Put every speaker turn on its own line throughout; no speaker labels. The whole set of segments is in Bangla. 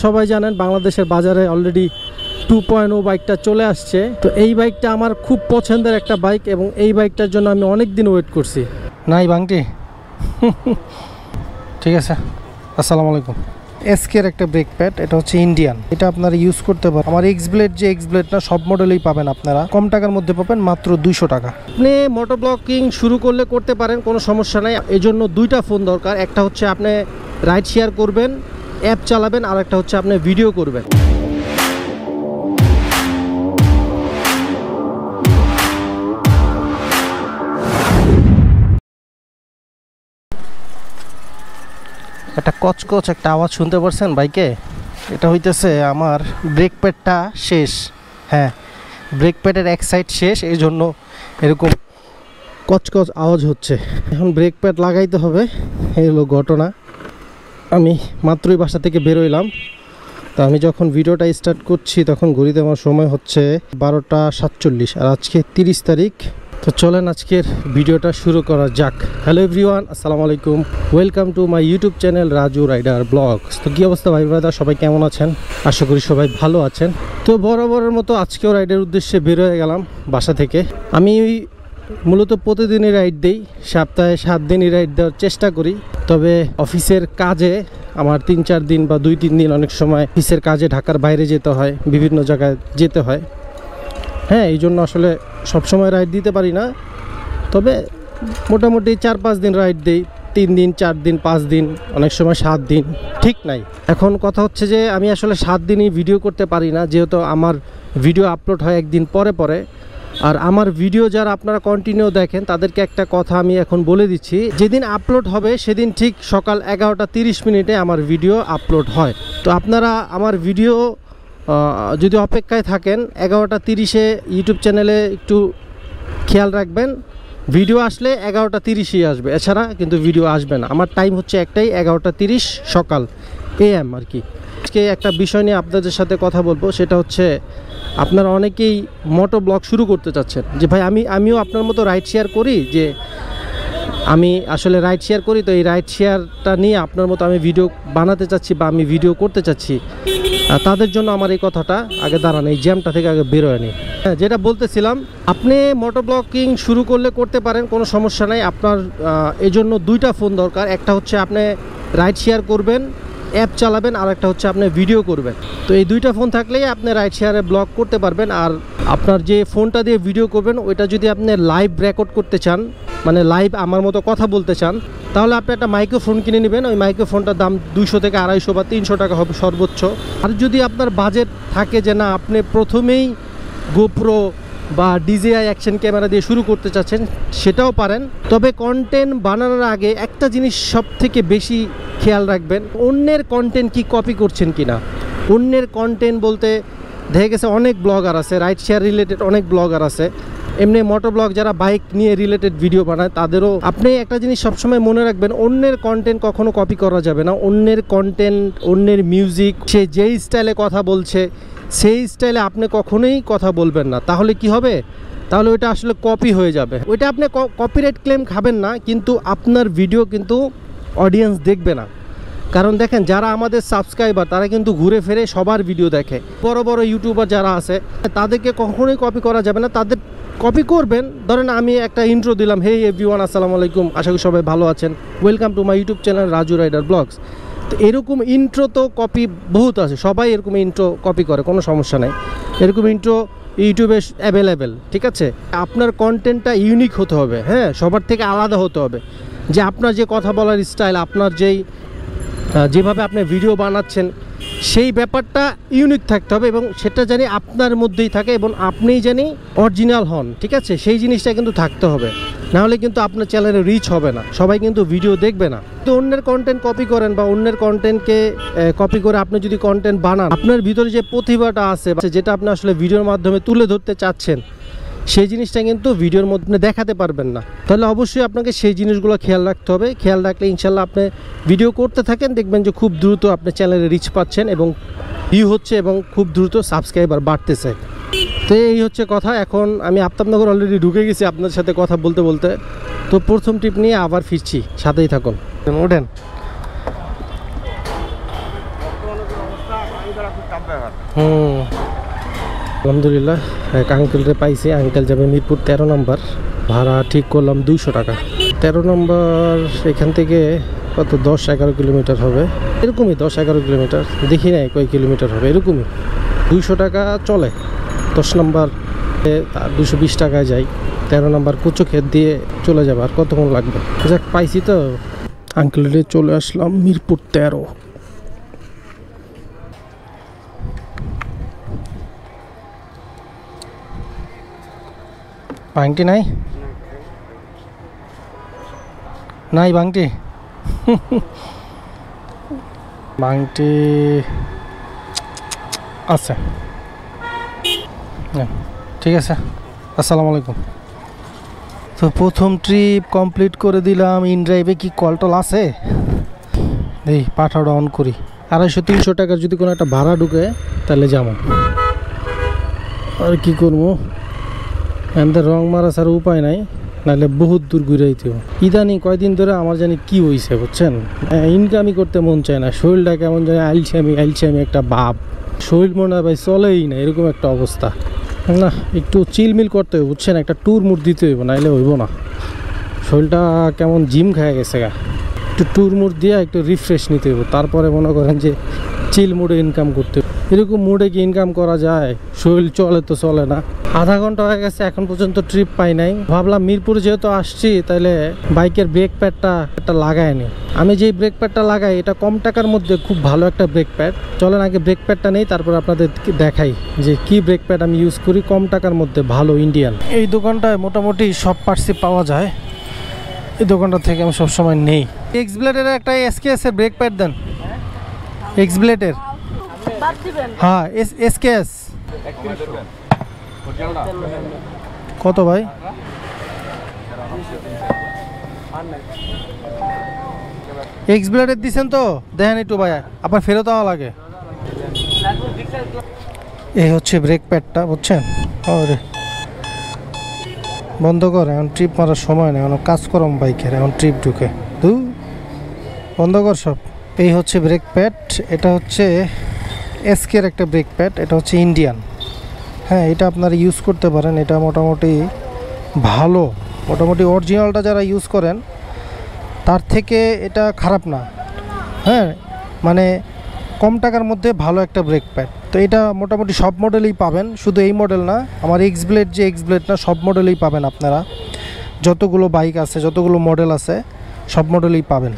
সবাই জানেন বাংলাদেশের বাজারে অলরেডি 2.0 বাইকটা চলে আসছে। তো এই বাইকটা আমার খুব পছন্দের একটা বাইক এবং এই বাইকটার জন্য আমি অনেক দিন ওয়েট করছি। নাই বাংটি ঠিক আছে। আসসালামু আলাইকুম। এসকের একটা ব্রেক প্যাড, এটা হচ্ছে ইন্ডিয়ান, এটা আপনারা ইউজ করতে পারেন। আমার এক্স ব্লেড যে এক্স ব্লেড না, সব মডেলেই পাবেন আপনারা, কম টাকার মধ্যে পাবেন, মাত্র 200 টাকা। আপনি মোটর ব্লগিং শুরু করলে করতে পারেন, কোনো সমস্যা নাই। এই জন্য দুইটা ফোন দরকার, একটা হচ্ছে আপনি রাইড শেয়ার করবেন, অ্যাপ চালাবেন, আর একটা হচ্ছে আপনি ভিডিও করবেন। একটা কচকচ একটা আওয়াজ শুনতে পারছেন বাইকে? এটা হইতেছে আমার ব্রেক প্যাডটা শেষ। হ্যাঁ, ব্রেক প্যাডের এক সাইড শেষ, এই জন্য এরকম কচকচ আওয়াজ হচ্ছে। এখন ব্রেক প্যাড লাগাইতে হবে, এই হলো ঘটনা। আমি মাত্রই বাসা থেকে বেরোইলাম। তো আমি যখন ভিডিওটা স্টার্ট করছি তখন ঘড়িতে আমার সময় হচ্ছে 12টা 47, আর আজকে 30 তারিখ। তো চলেন আজকের ভিডিওটা শুরু করা যাক। হ্যালো এভরিওয়ান, আসসালামু আলাইকুম, welcome to my YouTube channel Raju rider vlogs. তো কী অবস্থা ভাই ব্রাদার, সবাই কেমন আছেন? আশা করি সবাই ভালো আছেন। তো বরাবরের মতো আজকেও রাইডের উদ্দেশ্যে বের হয়ে গেলাম বাসা থেকে। আমি মূলত প্রতিদিনই রাইড দিই, সপ্তাহে 7 দিনই রাইড দেওয়ার চেষ্টা করি। তবে অফিসের কাজে আমার 3-4 দিন বা 2-3 দিন অনেক সময় অফিসের কাজে ঢাকার বাইরে যেতে হয়, বিভিন্ন জায়গায় যেতে হয়। হ্যাঁ, এই জন্য আসলে সবসময় রাইড দিতে পারি না। তবে মোটামুটি 4-5 দিন রাইড দিই, 3 দিন 4 দিন 5 দিন, অনেক সময় 7 দিন, ঠিক নাই। এখন কথা হচ্ছে যে আমি আসলে 7 দিনই ভিডিও করতে পারি না, যেহেতু আমার ভিডিও আপলোড হয় একদিন পরে পরে। আর আমার ভিডিও যারা আপনারা কন্টিনিউ দেখেন তাদেরকে একটা কথা আমি এখন বলে দিচ্ছি, যেদিন আপলোড হবে সেদিন ঠিক সকাল 11টা 30 মিনিটে আমার ভিডিও আপলোড হয়। তো আপনারা আমার ভিডিও যদি অপেক্ষায় থাকেন 11টা 30-এ ইউটিউব চ্যানেলে একটু খেয়াল রাখবেন, ভিডিও আসলে 11টা 30-ই আসবে, এছাড়া কিন্তু ভিডিও আসবে না। আমার টাইম হচ্ছে একটাই, 11টা 30 সকাল AM আর কি। আজকে একটা বিষয় নিয়ে আপনাদের সাথে কথা বলবো, সেটা হচ্ছে আপনারা অনেকেই মোটো ব্লগ শুরু করতে চাচ্ছেন যে ভাই আমিও আপনার মতো রাইড শেয়ার করি, যে আমি আসলে রাইড শেয়ার করি, তো এই রাইড শেয়ারটা নিয়ে আপনার মতো আমি ভিডিও বানাতে চাচ্ছি বা আমি ভিডিও করতে চাচ্ছি। তাদের জন্য আমার এই কথাটা, আগে দাঁড়ান এই জ্যামটা থেকে আগে বেরোয় নি। হ্যাঁ, যেটা বলতেছিলাম, আপনি মোটো ব্লগিং শুরু করলে করতে পারেন, কোনো সমস্যা নাই। আপনার এই জন্য দুইটা ফোন দরকার, একটা হচ্ছে আপনি রাইড শেয়ার করবেন, অ্যাপ চালাবেন, আর একটা হচ্ছে আপনি ভিডিও করবেন। তো এই দুইটা ফোন থাকলেই আপনি রাইড শেয়ারে ব্লগ করতে পারবেন। আর আপনার যে ফোনটা দিয়ে ভিডিও করবেন ওইটা যদি আপনি লাইভ রেকর্ড করতে চান, মানে লাইভ আমার মতো কথা বলতে চান, তাহলে আপনি একটা মাইক্রোফোন কিনে নেবেন। ওই মাইক্রোফোনটার দাম 200 থেকে 250 বা 300 টাকা হবে সর্বোচ্চ। আর যদি আপনার বাজেট থাকে যে না, আপনি প্রথমেই গোপ্রো বা DJI অ্যাকশন ক্যামেরা দিয়ে শুরু করতে চাচ্ছেন, সেটাও পারেন। তবে কন্টেন্ট বানানোর আগে একটা জিনিস সব থেকে বেশি খেয়াল রাখবেন, অন্যের কন্টেন্ট কি কপি করছেন কিনা। অন্যের কন্টেন্ট বলতে দেখা গেছে অনেক ব্লগার আছে, রাইড শেয়ার রিলেটেড অনেক ব্লগার আছে, এমনি মোটো ব্লগ যারা বাইক নিয়ে রিলেটেড ভিডিও বানায় তাদেরও। আপনি একটা জিনিস সবসময় মনে রাখবেন, অন্যের কন্টেন্ট কখনো কপি করা যাবে না। অন্যের কন্টেন্ট, অন্যের মিউজিক, সে যেই স্টাইলে কথা বলছে সেই স্টাইলে আপনি কখনোই কথা বলবেন না। তাহলে কি হবে? তাহলে ওইটা আসলে কপি হয়ে যাবে। ওইটা আপনি কপিরাইট ক্লেম খাবেন না, কিন্তু আপনার ভিডিও কিন্তু অডিয়েন্স দেখবে না। কারণ দেখেন, যারা আমাদের সাবস্ক্রাইবার তারা কিন্তু ঘুরে ফিরে সবার ভিডিও দেখে। বড় বড় ইউটিউবার যারা আছে তাদেরকে কখনোই কপি করা যাবে না। তাদের কপি করবেন, ধরেন আমি একটা ইন্ট্রো দিলাম, হে এভরিওয়ান আসসালামু আলাইকুম, আশা করি সবাই ভালো আছেন, welcome to my YouTube channel Raju rider vlogs. তো এরকম ইন্ট্রো তো কপি বহুত আছে, সবাই এরকম ইন্ট্রো কপি করে, কোনো সমস্যা নেই। এরকম ইন্ট্রো ইউটিউবে অ্যাভেলেবেল, ঠিক আছে। আপনার কন্টেন্টটা ইউনিক হতে হবে, হ্যাঁ, সবার থেকে আলাদা হতে হবে। যে আপনার যে কথা বলার স্টাইল, আপনার যেভাবে আপনি ভিডিও বানাচ্ছেন সেই ব্যাপারটা ইউনিক থাকতে হবে, এবং সেটা জানি আপনার মধ্যেই থাকে এবং আপনিই জানি অরিজিনাল হন, ঠিক আছে। সেই জিনিসটা কিন্তু থাকতে হবে, নাহলে কিন্তু আপনার চ্যানেলে রিচ হবে না, সবাই কিন্তু ভিডিও দেখবে না। তো অন্যের কন্টেন্ট কপি করেন বা অন্যের কন্টেন্টকে কপি করে আপনি যদি কন্টেন্ট বানান, আপনার ভিতরে যে প্রতিভাটা আছে, যেটা আপনি আসলে ভিডিওর মাধ্যমে তুলে ধরতে চাচ্ছেন, সেই জিনিসটা কিন্তু ভিডিওর মধ্যে দেখাতে পারবেন না। তাহলে অবশ্যই আপনাকে সেই জিনিসগুলো খেয়াল রাখতে হবে। খেয়াল রাখলে ইনশাল্লাহ আপনি ভিডিও করতে থাকেন, দেখবেন যে খুব দ্রুত আপনার চ্যানেলে রিচ পাচ্ছেন এবং ভিউ হচ্ছে এবং খুব দ্রুত সাবস্ক্রাইবার বাড়তেছে। তো এই হচ্ছে কথা। এখন আমি আফতাবনগর অলরেডি ঢুকে গেছি আপনাদের সাথে কথা বলতে বলতে। তো প্রথম ট্রিপ নিয়ে আবার ফিরছি, সাথেই থাকুন। ওঠেন। আলহামদুলিল্লাহ এক আঙ্কেলরে পাইছি। আঙ্কেল যাবে মিরপুর 13 নম্বর, ভাড়া ঠিক করলাম 200 টাকা। 13 নম্বর এখান থেকে কত 10-11 কিলোমিটার হবে, এরকমই 10-11 কিলোমিটার, দেখি নাই কয় কিলোমিটার হবে, এরকমই 200 টাকা চলে। 10 নম্বর 220 টাকায় যাই, 13 নম্বর কুচো ক্ষেত দিয়ে চলে যাবে, আর কতক্ষণ লাগবে। যাক পাইছি তো, আঙ্কেলরে চলে আসলাম মিরপুর 13। ভাঙটি নাই নাই ভাঙটি ভাঙটি আছে, ঠিক আছে। আসসালামু আলাইকুম। তো প্রথম ট্রিপ কমপ্লিট করে দিলাম। ইন ড্রাইভে কি কল টল আছে? এই পাঠাটা অন করি। 250-300 টাকার যদি কোনো একটা ভাড়া ঢুকে তাহলে যাবো, আর কি করবো, এদের রং মারা ছাড়া উপায় নাই, নাহলে বহুত দূর ঘুরে যেতে হবে। ইদানিং কয়দিন ধরে আমার জানি কি হয়েছে বুঝছেন, ইনকামই করতে মন চায় না, শরীরটা কেমন জানি আইলছামি একটা ভাব, শরীর মনে হয় ভাই চলেই না, এরকম একটা অবস্থা। না একটু চিলমিল করতে হবে বুঝছেন, একটা ট্যুর মুড দিতে হইব, নাহলে হইব না। শরীরটা কেমন জিম খায় গেছে গা, একটু ট্যুর মুড দিয়ে একটু রিফ্রেশ নিতে হইব, তারপরে মনে করেন যে চিল মুডে ইনকাম করতে। এরকম মুডে কি ইনকাম করা যায়? শরীর চলে তো চলে না। আধা ঘন্টা হয়ে গেছে, এখন পর্যন্ত ট্রিপ পাই নাই। ভাবলাম মিরপুরে যেহেতু আসছি, তাহলে বাইকের ব্রেক প্যাডটা লাগাই নি। আমি যেই ব্রেক প্যাডটা লাগাই এটা কম টাকার মধ্যে খুব ভালো একটা ব্রেক প্যাড। চলেন আগে ব্রেক প্যাডটা নেই, তারপর আপনাদের দেখাই যে কি ব্রেক প্যাড আমি ইউজ করি কম টাকার মধ্যে, ভালো ইন্ডিয়ান। এই দোকানটায় মোটামুটি সব পার্টসই পাওয়া যায়, এই দোকানটা থেকে আমি সবসময় নেই। এক্সব্লেডের একটা এসকেএস এর ব্রেক প্যাড দেন, এক্সব্লেডের। হ্যাঁ এসকেএস কত ভাই? এক্সব্লেডের দিচ্ছেন তো দেখেন একটু ভাই, আবার ফেরত হওয়া লাগে। এই হচ্ছে ব্রেক প্যাডটা বুঝছেন। আরে বন্ধ কর, এখন ট্রিপ মারার সময় নেই, এখন কাজ করম বাইকের, এখন ট্রিপ ঢুকে তু বন্ধ কর সব। এই হচ্ছে ব্রেক প্যাড, এটা হচ্ছে এসকের একটা ব্রেক প্যাড, এটা হচ্ছে ইন্ডিয়ান। হ্যাঁ এটা আপনারা ইউজ করতে পারেন, এটা মোটামুটি ভালো, মোটামুটি অরিজিনালটা যারা ইউজ করেন তার থেকে এটা খারাপ না। হ্যাঁ মানে কম টাকার মধ্যে ভালো একটা ব্রেক প্যাড। তো এটা মোটামুটি সব মডেলেই পাবেন, শুধু এই মডেল না, আমার এক্সব্লেড যে এক্সব্লেড না, সব মডেলেই পাবেন আপনারা। যতগুলো বাইক আছে, যতগুলো মডেল আছে, সব মডেলেই পাবেন।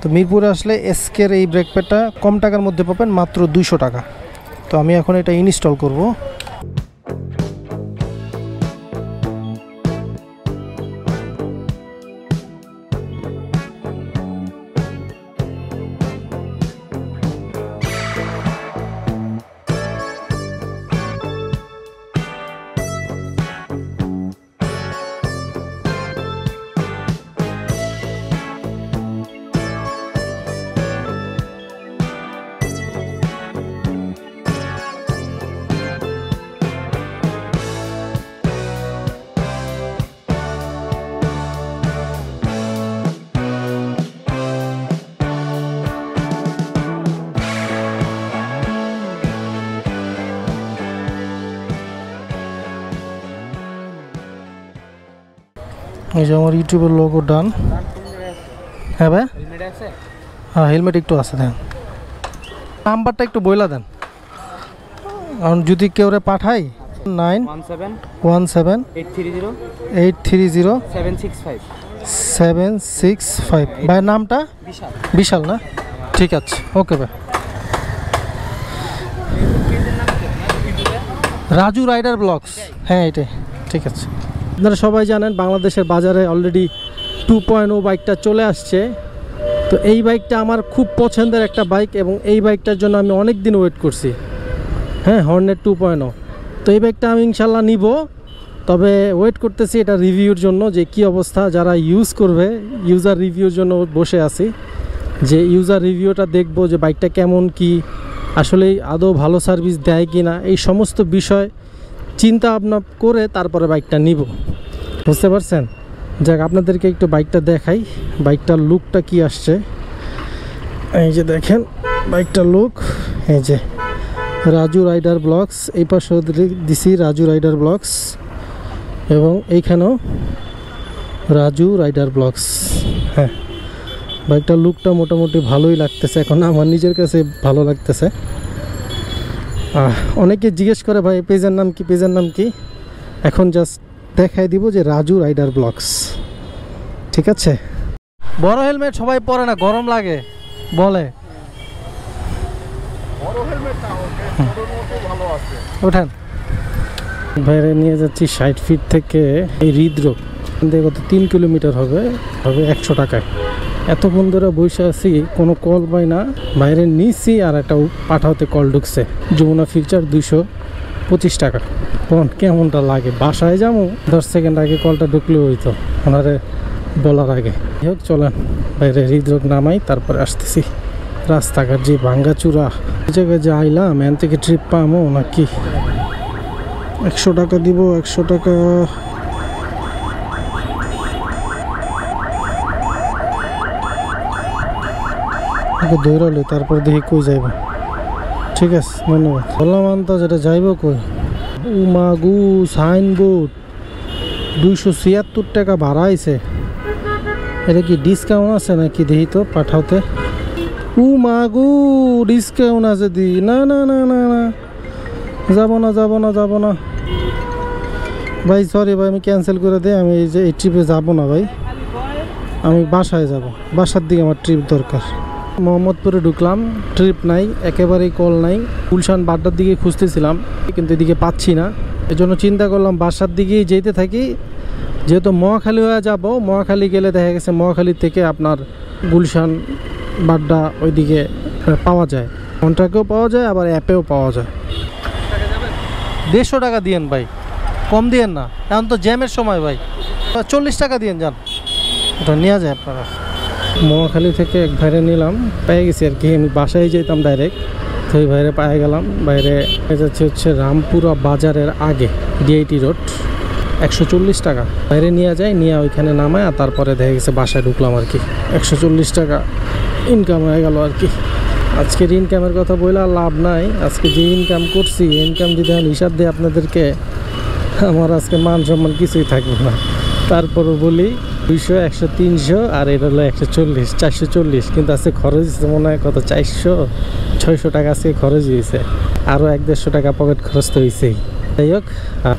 তো মিরপুরে আসলে এসকের এই ব্রেক প্যাডটা কম টাকার মধ্যে পাবেন, মাত্র 200 টাকা। তো আমি এখন এটা ইনস্টল করব। এই যে আমার ইউটিউবের লোগো ডান। হ্যাঁ ভাই, হ্যাঁ হেলমেট একটু আছে, দেন নাম্বারটা একটু বইলা দেন, কারণ যদি কেউ পাঠাই 91730 ভাইয়ের নামটা বিশাল না? ঠিক আছে, ওকে ভাই। রাজু রাইডার ব্লগস, হ্যাঁ এটাই, ঠিক আছে। আপনারা সবাই জানেন বাংলাদেশের বাজারে অলরেডি 2.0 বাইকটা চলে আসছে। তো এই বাইকটা আমার খুব পছন্দের একটা বাইক, এবং এই বাইকটার জন্য আমি অনেক দিন ওয়েট করছি। হ্যাঁ হর্নেট 2.0। তো এই বাইকটা আমি ইনশাল্লাহ নিব, তবে ওয়েট করতেছি এটা রিভিউর জন্য, যে কি অবস্থা, যারা ইউজ করবে ইউজার রিভিউর জন্য বসে আছি, যে ইউজার রিভিউটা দেখব যে বাইকটা কেমন, কি আসলেই আদৌ ভালো সার্ভিস দেয় কি না, এই সমস্ত বিষয় চিন্তা ভাবনা করে তারপরে বাইকটা নিব, বুঝতে পারছেন। যাক আপনাদেরকে একটু বাইকটা দেখাই, বাইকটার লুকটা কি আসছে। এই যে দেখেন বাইকটার লুক, এই যে রাজু রাইডার ব্লগস, এই পাশে দিছি রাজু রাইডার ব্লগস এবং এইখানেও রাজু রাইডার ব্লগস। হ্যাঁ, বাইকটার লুকটা মোটামুটি ভালোই লাগতেছে, এখন আমার নিজের কাছে ভালো লাগতেছে। অনেকে জিজ্ঞেস করে ভাই পেজের নাম কি, পেজের নাম কি, এখন জাস্ট দেখাই দিব যে রাজু রাইডার ব্লগস। ঠিক আছে। বড় হেলমেট সবাই পরে না, গরম লাগে বলে। ওঠেন, বাইরে নিয়ে যাচ্ছি 60 ফিট থেকে এই হৃদরোগ কত 3 কিলোমিটার হবে 100 টাকায়। এত বন্ধুরা বসে আছি, কোনো কল পাই না, বাইরে নিচ্ছি আর একটা পাঠাতে কল ঢুকছে, যমুনা ফিউচার 225 টাকা। তখন কেমনটা লাগে, বাসায় যাবো 10 সেকেন্ড আগে কলটা ঢুকলেও হইতো ওনারে বলার আগে। হোক চলেন বাইরে হৃদরোগ নামাই, তারপরে আসতেছি। রাস্তাঘাট যে ভাঙ্গাচুরা, এই জায়গায় যে আইলাম এখান থেকে ট্রিপ পামো নাকি? 100 টাকা দিব, 100 টাকা। দৌড়ালে তারপর দেখি কই যাইব। ঠিক আছে, ধন্যবাদ। বললাম আনতা যেটা যাইব কই। উমাগু সাইনবোর্ড 276 টাকা ভাড়া আইছে। এটা কি ডিসকাউন্ট আছে নাকি দেখি তো পাঠাওতে। উমাগু ডিসকাউন্ট আছে দি? না না না না না, যাব না যাব না যাব না ভাই, সরি ভাই, আমি ক্যান্সেল করে দিই। আমি এই ট্রিপে যাব না ভাই, আমি বাসায় যাব, বাসার দিকে আমার ট্রিপ দরকার। মোহাম্মদপুরে ঢুকলাম, ট্রিপ নাই, একেবারেই কল নাই। গুলশান বাড্ডার দিকে খুঁজতেছিলাম কিন্তু এদিকে পাচ্ছি না, এজন্য চিন্তা করলাম বাসার দিকেই যেতে থাকি। যেহেতু মহাখালী হয়ে যাব, মহাখালী গেলে দেখা গেছে মহাখালী থেকে আপনার গুলশান বাড্ডা ওইদিকে পাওয়া যায়, কন্ট্রাক্টেও পাওয়া যায়, আবার অ্যাপেও পাওয়া যায়। 150 টাকা দিয়েন ভাই, কম দিয়েন না, এখন তো জ্যামের সময় ভাই। 40 টাকা দিয়েন, যান, ওটা নেওয়া যায় আপনারা। মহাখালী থেকে এক ভাইরে নিলাম, পেয়ে গেছি আর কি। আমি বাসায় যেতাম ডাইরেক্ট, তো ওই ভাইরে পেয়ে গেলাম। বাইরে যাচ্ছে হচ্ছে রামপুরা বাজারের আগে ডিআইটি রোড, 140 টাকা বাইরে নিয়ে যায়, নিয়ে ওইখানে নামায়, আর তারপরে দেখা গেছে বাসায় ঢুকলাম আর কি। 140 টাকা ইনকাম হয়ে গেল আর কি। আজকের ইনকামের কথা বলে আর লাভ নাই, আজকে যে ইনকাম করছি, ইনকাম যদি আমি হিসাব দিই আপনাদেরকে, আমার আজকে মান সম্মান কিছুই থাকবে না। তারপরও বলি 200, 100, 300 আর এটা হলো 140, 440। কিন্তু আজকে খরচ মনে হয় কত, 400-600 টাকা আজকে খরচ হয়েছে, আরও 100-150 টাকা পকেট খরচ তো হয়েছেই। যাই হোক,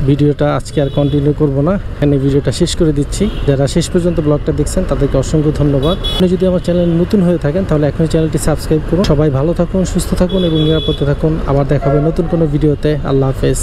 ভিডিওটা আজকে আর কন্টিনিউ করব না, এখানে ভিডিওটা শেষ করে দিচ্ছি। যারা শেষ পর্যন্ত ব্লগটা দেখছেন তাদেরকে অসংখ্য ধন্যবাদ। আপনি যদি আমার চ্যানেল নতুন হয়ে থাকেন তাহলে এখনই চ্যানেলটি সাবস্ক্রাইব করুন। সবাই ভালো থাকুন, সুস্থ থাকুন এবং নিরাপদে থাকুন। আবার দেখা হবে নতুন কোনো ভিডিওতে। আল্লাহ হাফেজ।